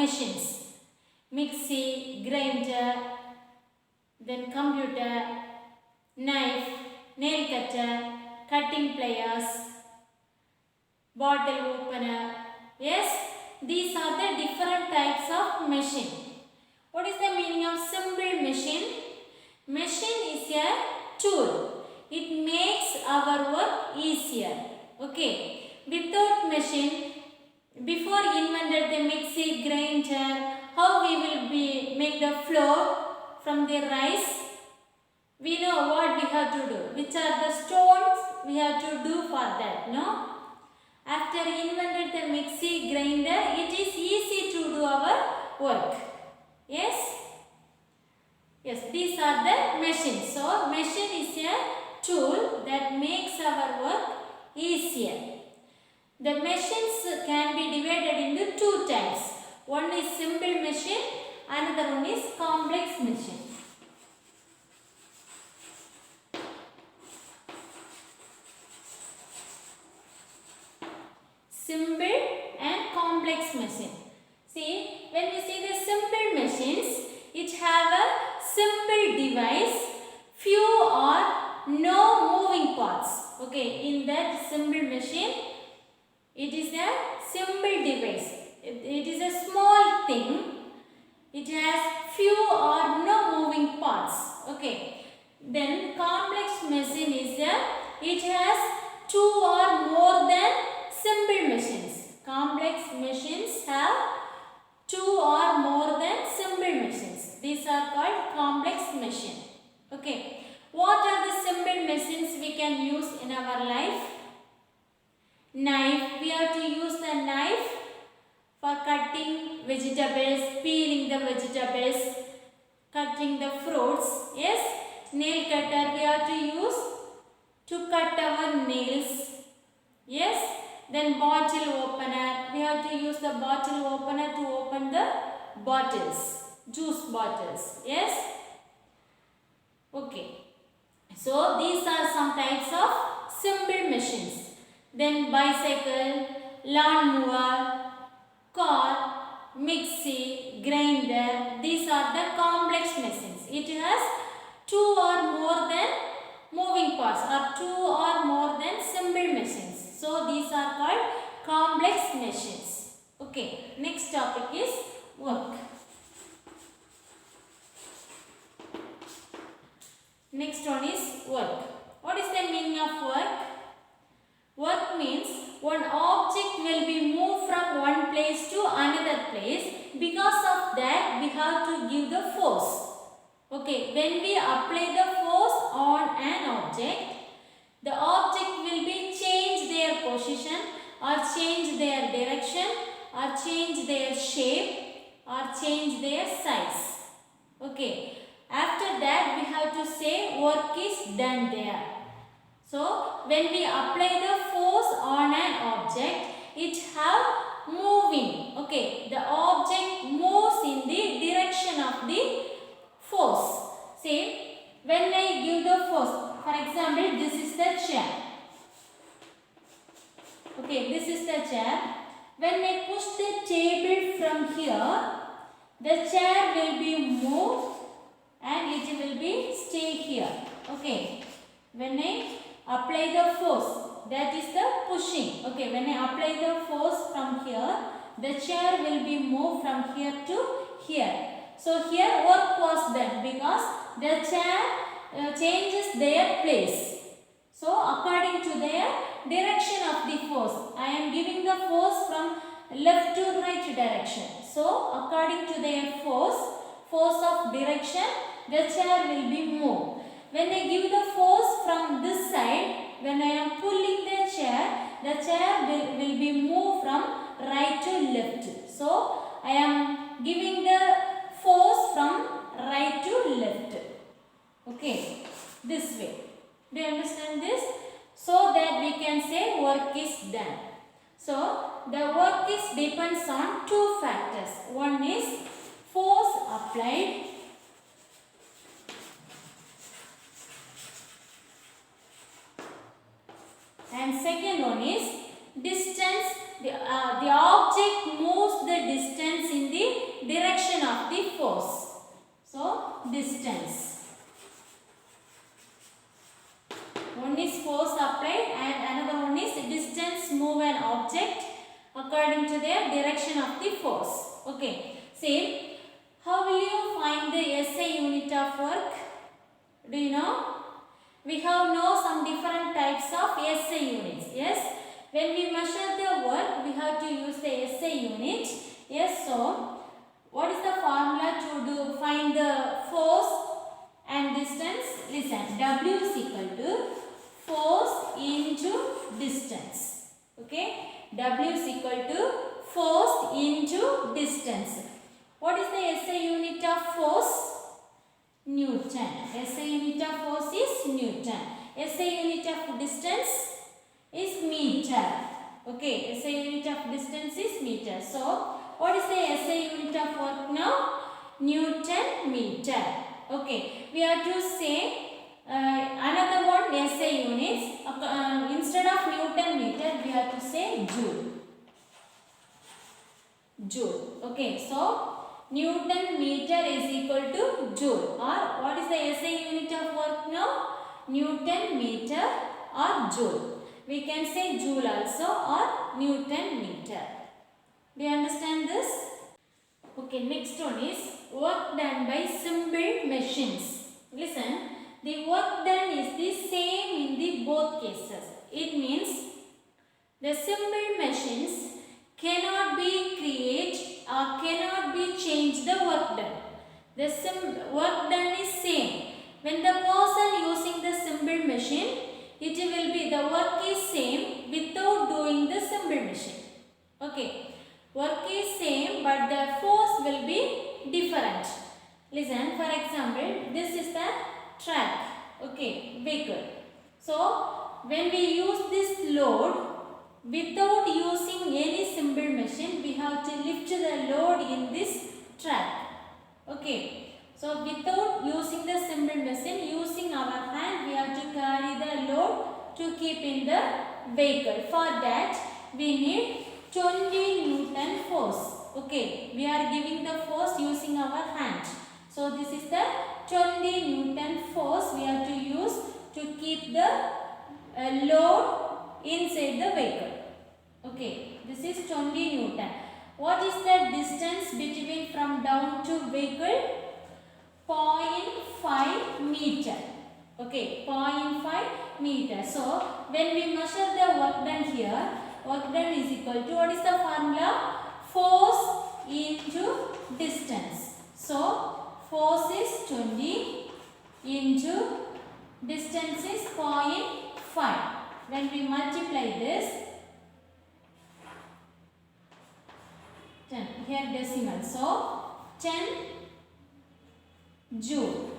machines. Mixie, grinder, then computer, knife, nail cutter, cutting pliers, bottle opener. Yes, these are the different types of machine. What is the meaning of simple machine? Machine is a tool. It makes our work easier. Okay. Without machine, before invented the mixie, grinder, how we will make the flour from the rice? We know what we have to do. Which are the stones we have to do for that, no? After invented the mixie, grinder, it is easy to do our work. Yes? Yes, these are the machines. So, machine is a tool that makes our work easier. The machines can be divided into two types. One is simple machine, another one is complex machine. Simple and complex machine. See, when we see the simple machines, it have a simple device, few or no moving parts. Okay, in that simple machine, it is a simple device. It is a small thing. It has few or no moving parts. Okay. Then complex machine is it has two or more than simple machines. Complex machines have two or more than simple machines. These are called complex machine. Okay. What are the simple machines we can use in our life? Knife. We have to use the knife for cutting vegetables, peeling the vegetables, cutting the fruits. Yes. Nail cutter we have to use to cut our nails. Yes. Then bottle opener. We have to use the bottle opener to open the bottles, juice bottles. Yes. Okay. So these are some types of simple machines. Then bicycle, lawnmower, car, mixie, grinder. These are the complex machines. It has two or more than moving parts or two or more than simple machines. So these are called complex machines. Okay. Next topic is work. Next one is work. What is the meaning of work? Work means one object will be moved from one place to another place. Because of that, we have to give the force. Okay, when we apply the force on an object, the object will be change their position or change their direction or change their shape or change their size. Okay, after that we have to say work is done there. So, when we apply the force on an object, it have moving. Okay, the object moves in the direction of the force. Say, when I give the force, for example, this is the chair. Okay, this is the chair. When I push the table from here, the chair will be moved and it will be stay here. Okay, when I apply the force, that is the pushing. Okay, when I apply the force from here, the chair will be moved from here to here. So here work was done because the chair changes their place. So according to their direction of the force, I am giving the force from left to right direction. So according to their force of direction, the chair will be moved. When I give the force from this side, when I am pulling the chair will be moved from right to left. So, I am giving the force from right to left. Okay, this way. Do you understand this? So that we can say work is done. So, the work is depends on two factors. One is force applied. And second one is distance the object moves the distance in the direction of the force. So, distance. One is force applied and another one is distance move an object according to their direction of the force. Okay. Same. How will you find the SI unit of work? Do you know? We have some different types of SI units. Yes. When we measure the work, we have to use the SI unit. Yes. So, what is the formula to find the force and distance? Listen. W is equal to force into distance. Okay. W is equal to force into distance. What is the SI unit of force? Newton. SI unit of force is Newton. SI unit of distance is meter. Okay. SI unit of distance is meter. So, what is the SI unit of work now? Newton meter. Okay. We have to say another one SI units. Instead of Newton meter, we have to say Joule. Joule. Okay. So, Newton meter is equal to Joule. Or what is the SI unit of work now? Newton meter or Joule. We can say Joule also or Newton meter. Do you understand this? Okay, next one is work done by simple machines. Listen, the work done is the same in the both cases. It means the simple machines cannot be created or cannot be changed the work done. The work done is same. When the person using the simple machine, it will be the work is same without doing the simple machine. Okay. Work is same but the force will be different. Listen, for example, this is the track. Okay, vehicle. So, when we use this load, without using any simple machine, we have to lift the load in this track. Okay. So, without using the simple machine, using our hand, we have to carry the load to keep in the vehicle. For that, we need 20 Newton force. Okay. We are giving the force using our hand. So, this is the 20 Newton force we have to use to keep the load inside the vehicle. Okay, this is 20 Newton. What is the distance between from down to vehicle? 0.5 meter. Okay, 0.5 meter. So, when we measure the work done here, work done is equal to, what is the formula? Force into distance. So, force is 20 into distance is 0.5. When we multiply this, 10, here decimal. So, 10 Joule.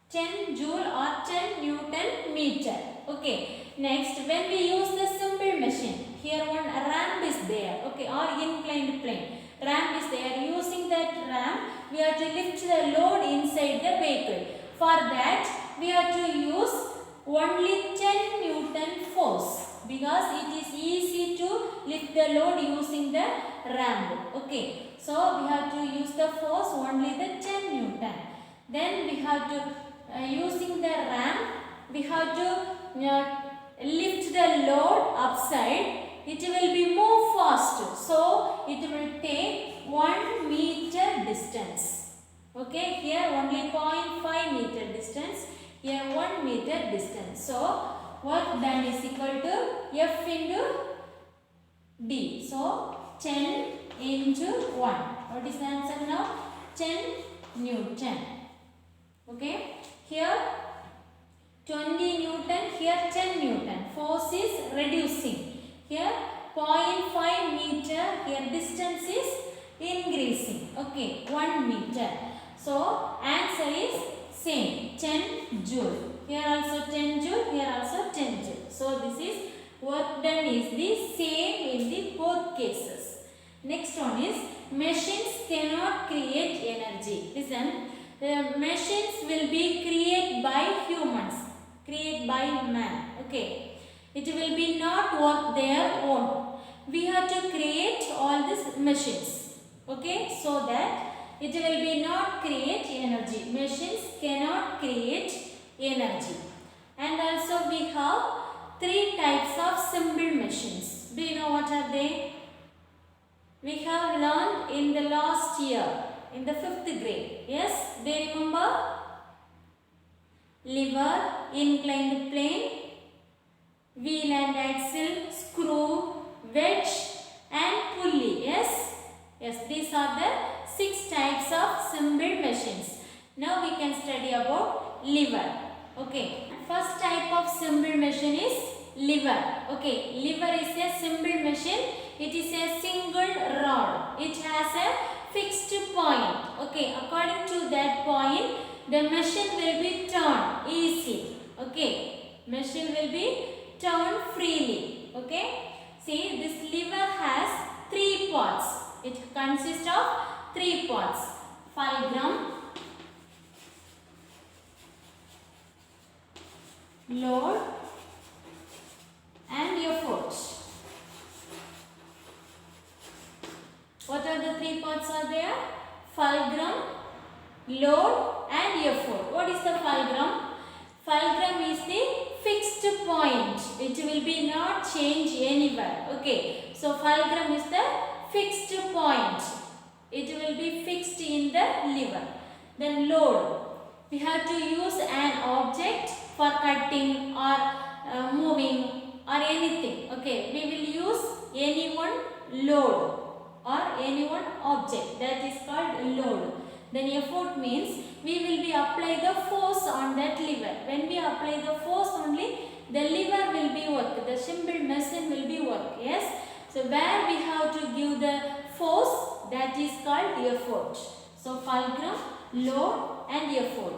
10 Joule or 10 Newton meter. Okay. Next, when we use the simple machine, here one ramp is there. Okay, or inclined plane. Ramp is there. Using that ramp, we have to lift the load inside the vehicle. For that, we have to use only 10 Newton force because it is easy to lift the load using the ramp. Okay, so we have to use the force only the 10 Newton. Then we have to using the ramp, we have to lift the load upside. It will be more fast. So it will take 1 meter distance. Okay, here only 0.5 meter distance. Here 1 meter distance. So, work done is equal to F into D. So, 10 into 1. What is the answer now? 10 Newton. Okay. Here 20 Newton. Here 10 Newton. Force is reducing. Here 0.5 meter. Here distance is increasing. Okay. 1 meter. So, answer is same, 10 Joule. Here also 10 Joule, here also 10 Joule. So, this is work done is the same in the both cases. Next one is machines cannot create energy. Listen, the machines will be created by humans, created by man. Okay, it will be not work their own. we have to create all these machines. Okay, so that it will be not create energy. Machines cannot create energy. And also we have three types of simple machines. Do you know what are they? We have learned in the last year, in the 5th grade. Yes, do you remember? Lever, inclined plane, wheel and axle, screw, wedge and pulley. Yes, yes, these are the 6 types of simple machines. Now we can study about lever. Okay, first type of simple machine is lever. Okay, lever is a simple machine. It is a single rod. It has a fixed point. Okay, according to that point, the machine will be turned easily. Okay, machine will be turned freely. Okay, see, this lever has 3 parts. It consists of 3 parts: fulcrum, load and effort. What are the 3 parts are there? Fulcrum, load and effort. What is the fulcrum? Fulcrum is the fixed point. It will be not change anywhere. Okay, so fulcrum is the fixed point. It will be fixed in the lever. Then load. We have to use an object for cutting or moving or anything. Okay, we will use any one load or any one object. That is called load. Then effort means we will be apply the force on that lever. When we apply the force only, the lever will be work. The simple machine will be work. Yes. So where we have to give the force, that is called effort. So fulcrum, load and effort.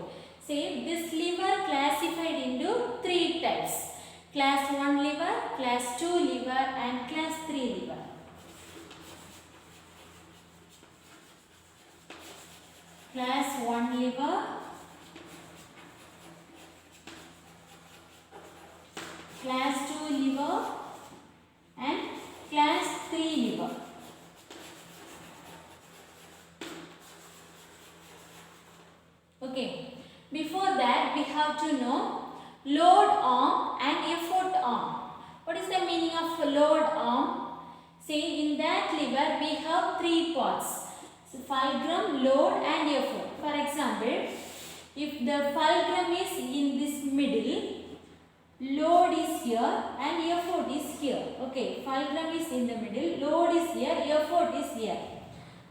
See, this lever classified into 3 types: class 1 lever, class 2 lever and class 3 lever. Class 1 lever, class 2 lever and class 3 lever. Okay, before that we have to know load arm and effort arm. What is the meaning of load arm? See, in that lever we have 3 parts: so fulcrum, load and effort. For example, if the fulcrum is in this middle, load is here and effort is here. Okay, fulcrum is in the middle, load is here, effort is here.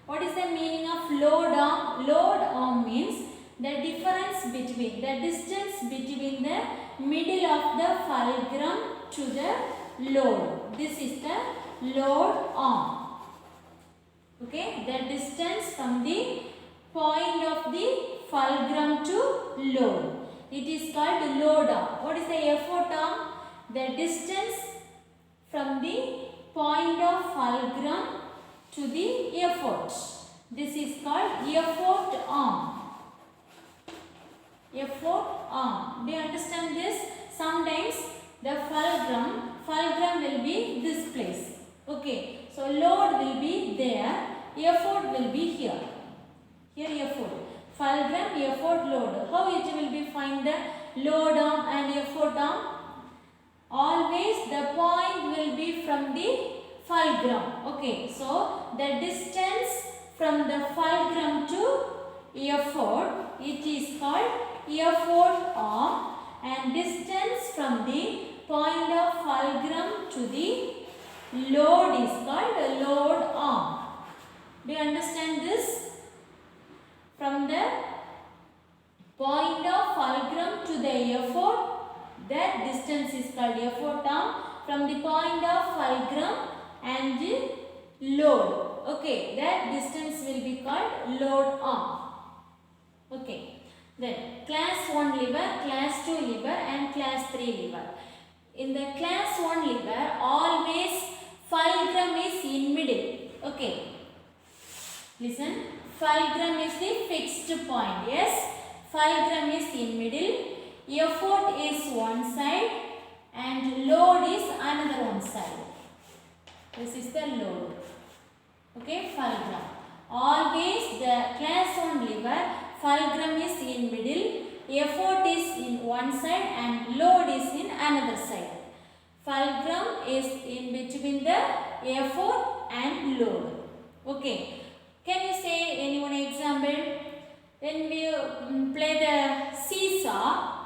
What is the meaning of load arm? Load arm means the difference between, the distance between the middle of the fulcrum to the load. This is the load arm. Okay, the distance from the point of the fulcrum to load. It is called load arm. What is the effort arm? The distance from the point of fulcrum to the effort. This is called effort arm. Effort arm. Do you understand this? Sometimes the fulcrum will be this place. Okay, so load will be there, effort will be here. Here effort. Fulcrum, effort, load. How it will be find the load arm and effort arm? Always the point will be from the fulcrum. Okay, so the distance from the fulcrum to effort, it is called effort arm, and distance from the point of fulcrum to the load is called load arm. Do you understand this? From the point of fulcrum to the effort, that distance is called effort arm. From the point of fulcrum and the load, okay, that distance will be called load arm. Okay, then class 1 lever, class 2 lever and class 3 lever. In the class 1 lever, always fulcrum is in middle. Okay, listen, fulcrum is the fixed point. Yes, fulcrum is in middle, effort is one side and load is another one side. This is the in one side and load is in another side. Fulcrum is in between the effort and load. Okay. Can you say any one example? When we play the seesaw,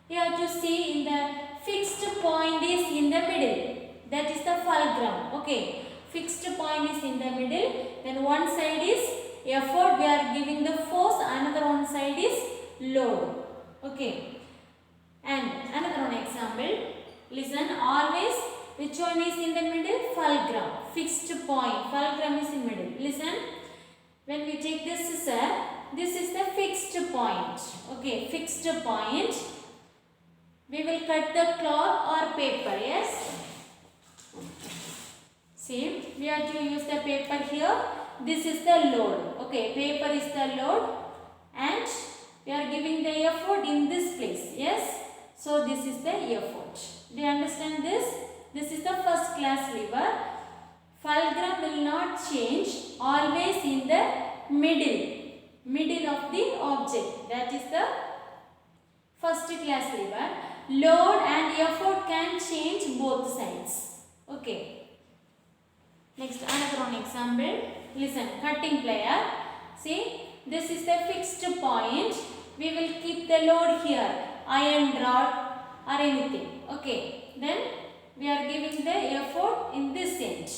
you have to see in the fixed point is in the middle. That is the fulcrum. Okay. Fixed point is in the middle. Then one side is effort. We are giving the force. Another one side is load. Okay. And another one example. Listen. Always. Which one is in the middle? Fulcrum. Fixed point. Fulcrum is in middle. Listen. When we take this scissor, this is the fixed point. Okay. Fixed point. We will cut the cloth or paper. Yes. See, we have to use the paper here. This is the load. Okay, paper is the load and we are giving the effort in this place. Yes. So this is the effort. Do you understand this? This is the first class lever. Fulcrum will not change, always in the middle of the object. That is the first class lever. Load and effort can change both sides. Okay. Next, another one example. Listen, cutting plier. See, this is the fixed point. We will keep the load here, iron rod or anything. Okay. Then we are giving the effort in this end.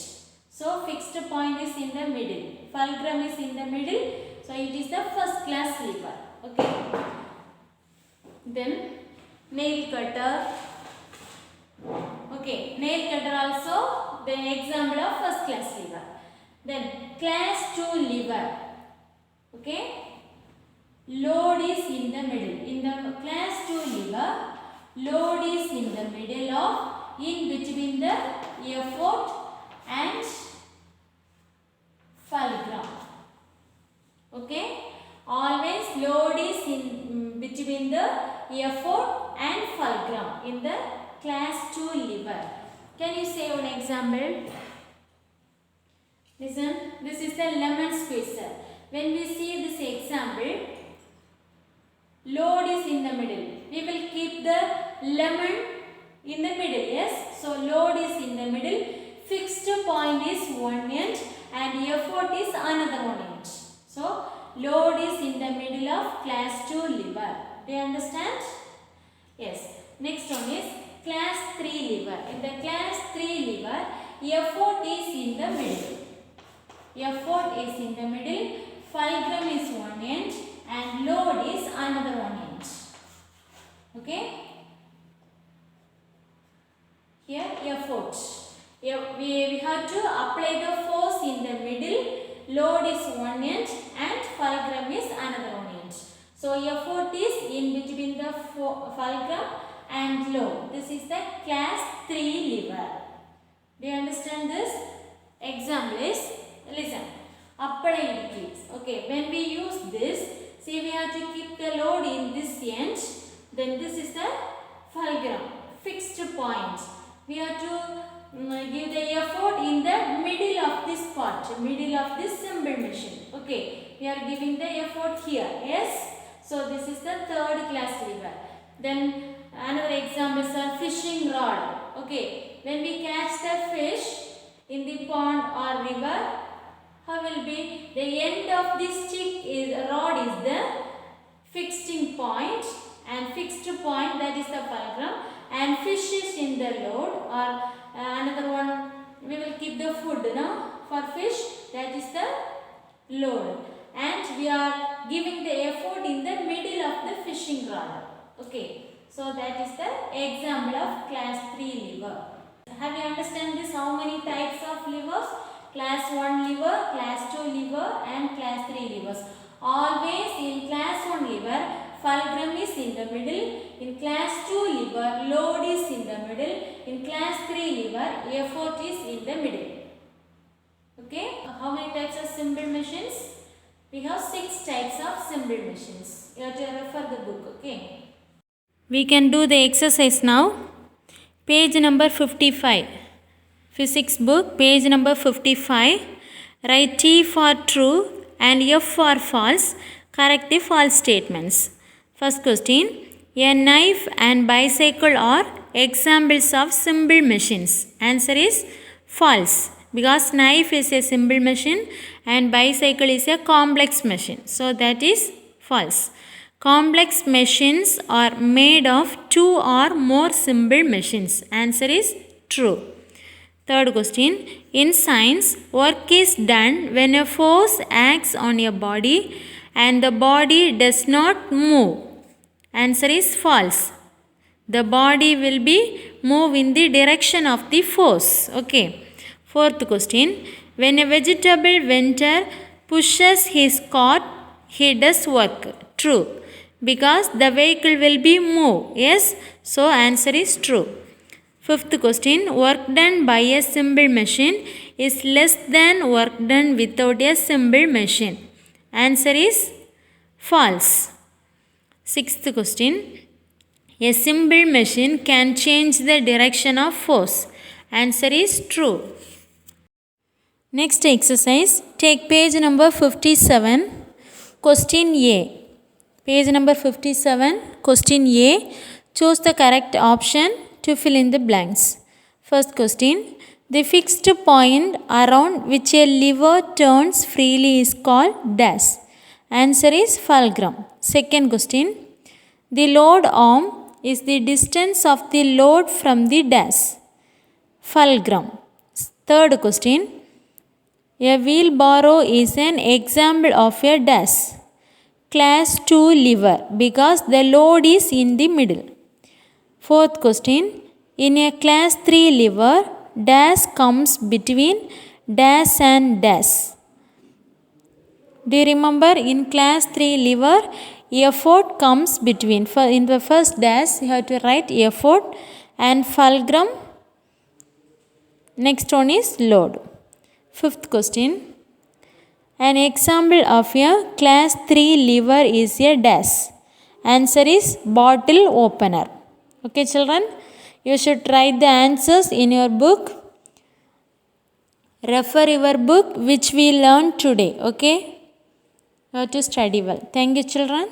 So fixed point is in the middle. Fulcrum is in the middle. So it is the first class lever. Okay. Then nail cutter. Okay, nail cutter also the example of first class lever. Then class 2 lever. Okay, load is in the middle. In the class 2 lever, load is in the middle of, in between the effort and fulcrum. Okay, always load is in between the effort and fulcrum in the class 2 lever. Can you say one example? Listen, this is the lemon squeezer. When we see this example, load is in the middle. We will keep the lemon in the middle. Yes. So load is in the middle. Fixed point is one end and effort is another one end. So load is in the middle of class 2 lever. Do you understand? Yes. Next one is class 3 lever. In the class 3 lever, effort is in the middle. Effort is in the middle. Fulcrum is one end and load is another one end. Okay. Here effort. We have to apply the force in the middle. Load is one end and fulcrum is another one end. So effort is in between the fulcrum and load. This is the class 3 lever. Do you understand this? Example is, listen, applied keys. Okay, when we use this, see, we have to keep the load in this end. Then this is the fulcrum, fixed point. We have to give the effort in the middle of this part, middle of this cymbal machine. Okay, we are giving the effort here. Yes. So this is the third class lever. Then another example is a fishing rod. Okay, when we catch the fish in the pond or river, how will be the end of this stick is rod is the fixing point and fixed point, that is the fulcrum, and fish is in the load, or another one we will keep the food for fish, that is the load, and we are giving the effort in the middle of the fishing rod. Okay, so that is the example of class 3 lever. Have you understand this? How many types of levers? Class 1 lever, class 2 lever and class 3 levers. Always in class 1 lever, fulcrum is in the middle. In class 2 lever, load is in the middle. In class 3 lever, effort is in the middle. Okay. How many types of cymbal machines? We have 6 types of cymbal machines. You have to refer the book. Okay. We can do the exercise now. Page number 55. Physics book, page number 55. Write T for true and F for false. Correct the false statements. First question. A knife and bicycle are examples of simple machines. Answer is false, because knife is a simple machine and bicycle is a complex machine. So that is false. Complex machines are made of two or more simple machines. Answer is true. Third question. In science, work is done when a force acts on a body and the body does not move. Answer is false. The body will be move in the direction of the force. Okay. Fourth question. When a vegetable vendor pushes his cart, he does work. True. Because the vehicle will be moved. Yes. So answer is true. Fifth question. Work done by a simple machine is less than work done without a simple machine. Answer is false. Sixth question. A simple machine can change the direction of force. Answer is true. Next exercise. Take page number 57. Question A. Page number 57. Question A. Choose the correct option to fill in the blanks. First question. The fixed point around which a lever turns freely is called dash. Answer is fulcrum. Second question. The load arm is the distance of the load from the dash. Fulcrum. Third question. A wheelbarrow is an example of a dash. Class 2 lever, because the load is in the middle. Fourth question. In a class 3 lever, dash comes between dash and dash. Do you remember, in class 3 lever, effort comes between. In the first dash, you have to write effort and fulcrum. Next one is load. Fifth question. An example of a class 3 lever is a dash. Answer is bottle opener. Okay, children, you should write the answers in your book. Refer your book which we learned today. Okay, you have to study well. Thank you, children.